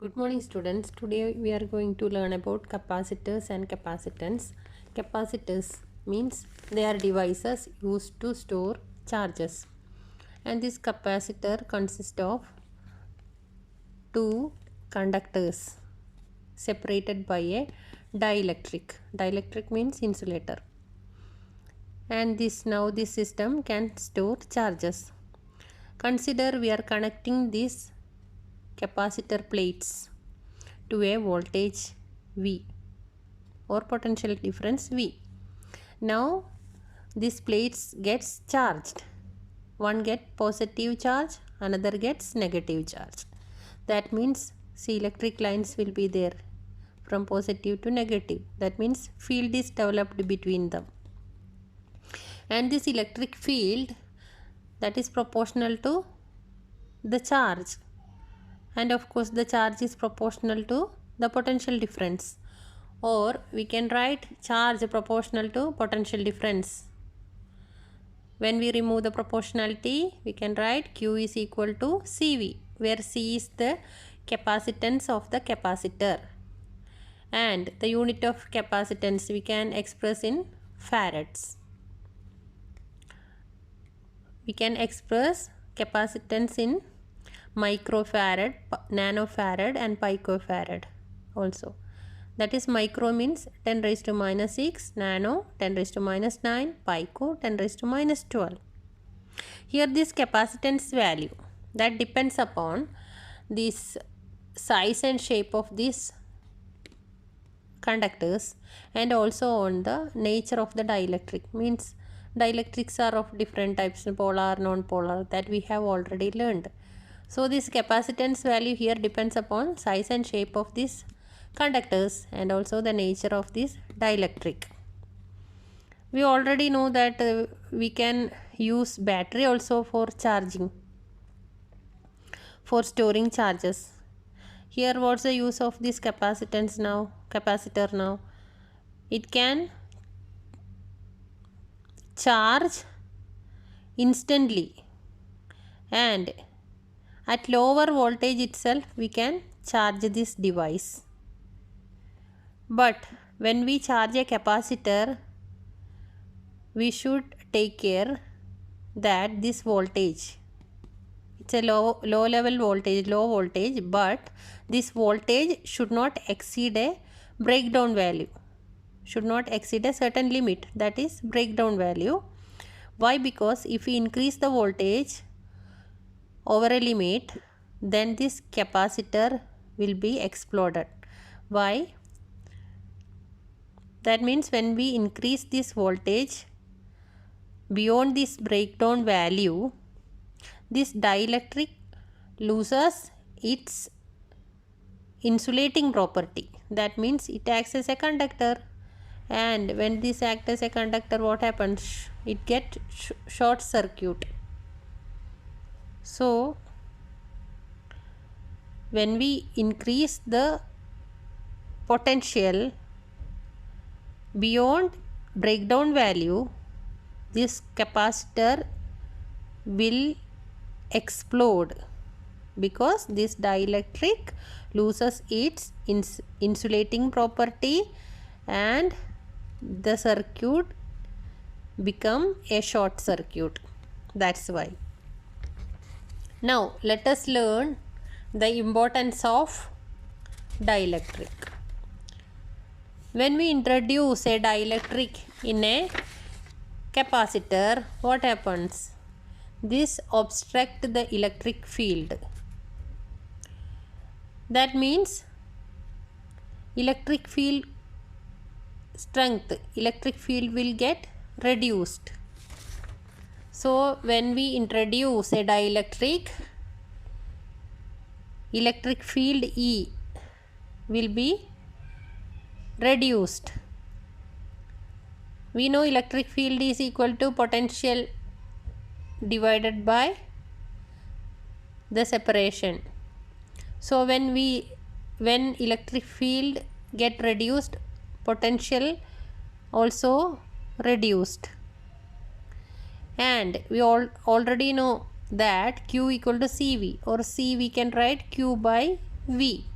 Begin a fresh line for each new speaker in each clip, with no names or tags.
Good morning students. Today we are going to learn about capacitors and capacitance. Capacitors means they are devices used to store charges. And this capacitor consists of two conductors separated by a dielectric. Dielectric means insulator. And this system can store charges. Consider we are connecting these capacitor plates to a voltage V or potential difference V. Now these plates gets charged. One get positive charge, another gets negative charge. That means see electric lines will be there from positive to negative. That means field is developed between them. And this electric field that is proportional to the charge. And of course the charge is proportional to the potential difference, or we can write charge proportional to potential difference. When we remove the proportionality, we can write Q is equal to CV, where C is the capacitance of the capacitor, and the unit of capacitance we can express in farads. We can express capacitance in microfarad, nanofarad and picofarad also. That is, micro means 10 raised to minus 6, nano 10 raised to minus 9, pico 10 raised to minus 12. Here this capacitance value that depends upon this size and shape of these conductors and also on the nature of the dielectric. Means dielectrics are of different types, polar, non-polar, that we have already learned. So this capacitance value here depends upon size and shape of these conductors and also the nature of this dielectric. We already know that we can use battery also for charging, for storing charges. Here what's the use of this capacitor now? It can charge instantly, and at lower voltage itself we can charge this device. But when we charge a capacitor, we should take care that this voltage, it's a low voltage, but this voltage should not exceed a breakdown value, should not exceed a certain limit, that is breakdown value. Why? Because if we increase the voltage over a limit, then this capacitor will be exploded. Why? That means when we increase this voltage beyond this breakdown value, this dielectric loses its insulating property. That means it acts as a conductor, and when this acts as a conductor, what happens? It gets short circuit. So when we increase the potential beyond breakdown value, this capacitor will explode because this dielectric loses its insulating property and the circuit become a short circuit. That's why. Now let us learn the importance of dielectric. When we introduce a dielectric in a capacitor, what happens? This obstructs the electric field. That means electric field strength, electric field will get reduced. So when we introduce a dielectric, electric field E will be reduced. We know electric field is equal to potential divided by the separation. So when electric field get reduced, potential also reduced. And we already know that Q equal to CV, or C we can write Q by V.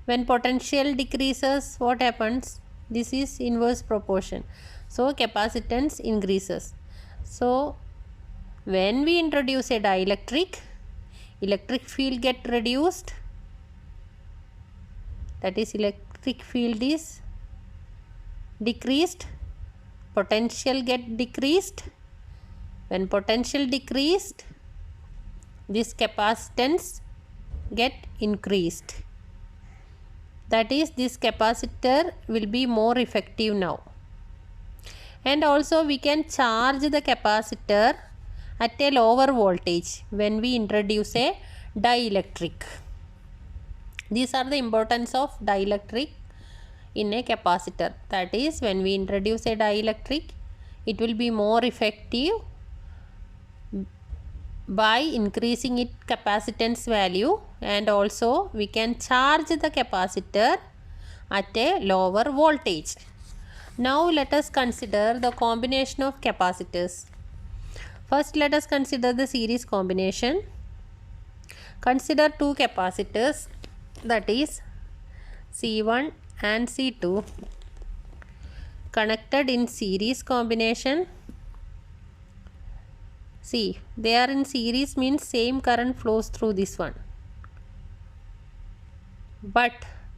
When potential decreases, what happens? This is inverse proportion. So capacitance increases. So when we introduce a dielectric, electric field get reduced. That is, electric field is decreased, potential get decreased. When potential decreased, this capacitance get increased. That is, this capacitor will be more effective now. And also we can charge the capacitor at a lower voltage when we introduce a dielectric. These are the importance of dielectric in a capacitor. That is, when we introduce a dielectric, it will be more effective by increasing its capacitance value, and also we can charge the capacitor at a lower voltage. Now let us consider the combination of capacitors. First let us consider the series combination. Consider two capacitors, that is C1 and C2, connected in series combination. See, they are in series means same current flows through this one. But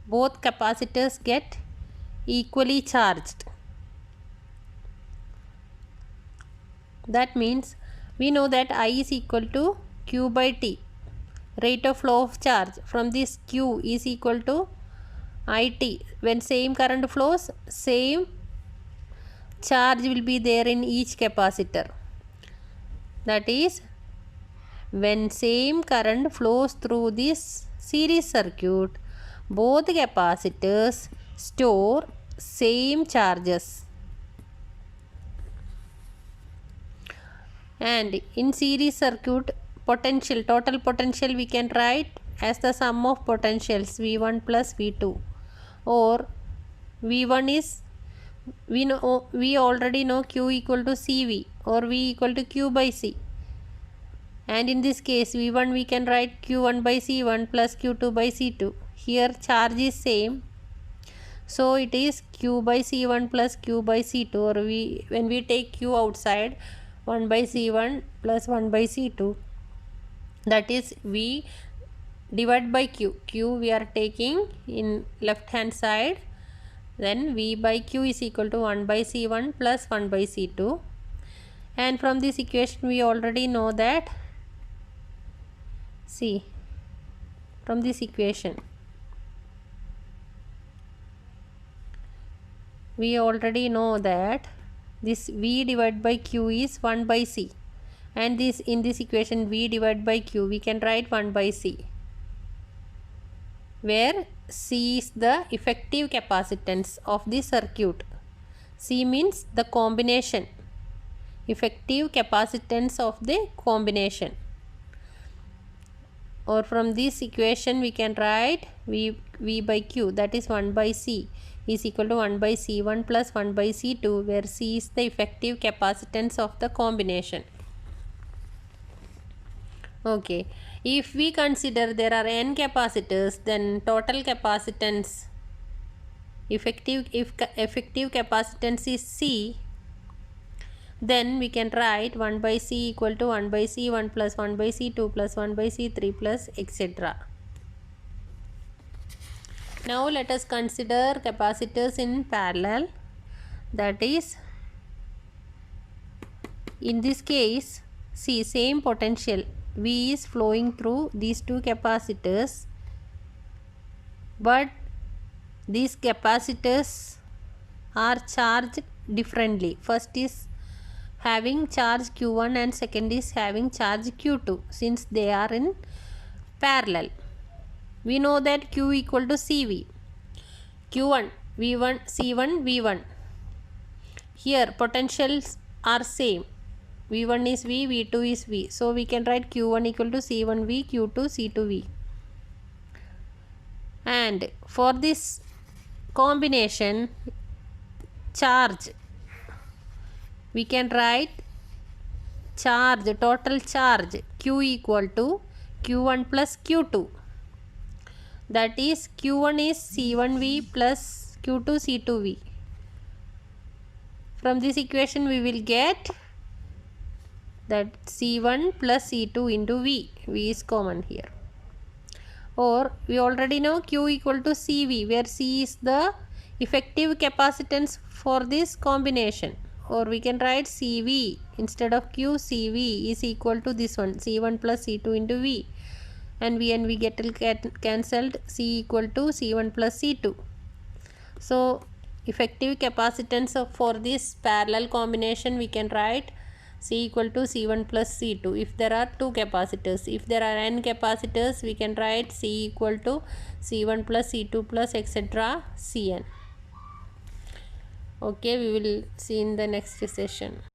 both capacitors get equally charged. That means we know that I is equal to Q by T, rate of flow of charge. From this, Q is equal to IT. When same current flows, same charge will be there in each capacitor. That is, when same current flows through this series circuit, both capacitors store same charges. And in series circuit, potential, total potential we can write as the sum of potentials V1 plus V2, or V1 is, we already know Q equal to CV or V equal to Q by C, and in this case V1 we can write Q1 by C1 plus Q2 by C2. Here charge is same, so it is Q by C1 plus Q by C2, or when we take Q outside, 1 by C1 plus 1 by C2, that is V divided by Q. Q we are taking in left hand side, then V by Q is equal to 1 by C1 plus 1 by C2. And from this equation we already know that, see, from this equation we already know that this V divided by Q is 1 by C, and this, in this equation V divided by Q we can write 1 by C, where C is the effective capacitance of the circuit. C means the combination, effective capacitance of the combination. Or from this equation we can write V by Q, that is 1 by C, is equal to 1 by C1 plus 1 by C2, where C is the effective capacitance of the combination. Okay, if we consider there are n capacitors, then total capacitance, effective capacitance is C, then we can write 1 by C equal to 1 by C1 plus 1 by C2 plus 1 by C3 plus etc. Now let us consider capacitors in parallel. That is, in this case, see, same potential V is flowing through these two capacitors, but these capacitors are charged differently. First is having charge Q1 and second is having charge Q2. Since they are in parallel, we know that Q equal to CV, Q1 V1 C1 V1. Here potentials are same, V1 is V, V2 is V, so we can write Q1 equal to C1V, Q2 C2V. And for this combination charge, we can write charge, total charge Q equal to Q1 plus Q2. that is Q1 is C1V plus Q2 C2V. From this equation we will get that C1 plus C2 into V. V is common here. Or we already know Q equal to CV, where C is the effective capacitance for this combination. Or we can write CV instead of Q, CV is equal to this one, C1 plus C2 into V. And V get cancelled, C equal to C1 plus C2. So effective capacitance for this parallel combination we can write C equal to C1 plus C2 if there are two capacitors. If there are n capacitors, we can write C equal to C1 plus C2 plus etc. Cn. Okay, we will see in the next session.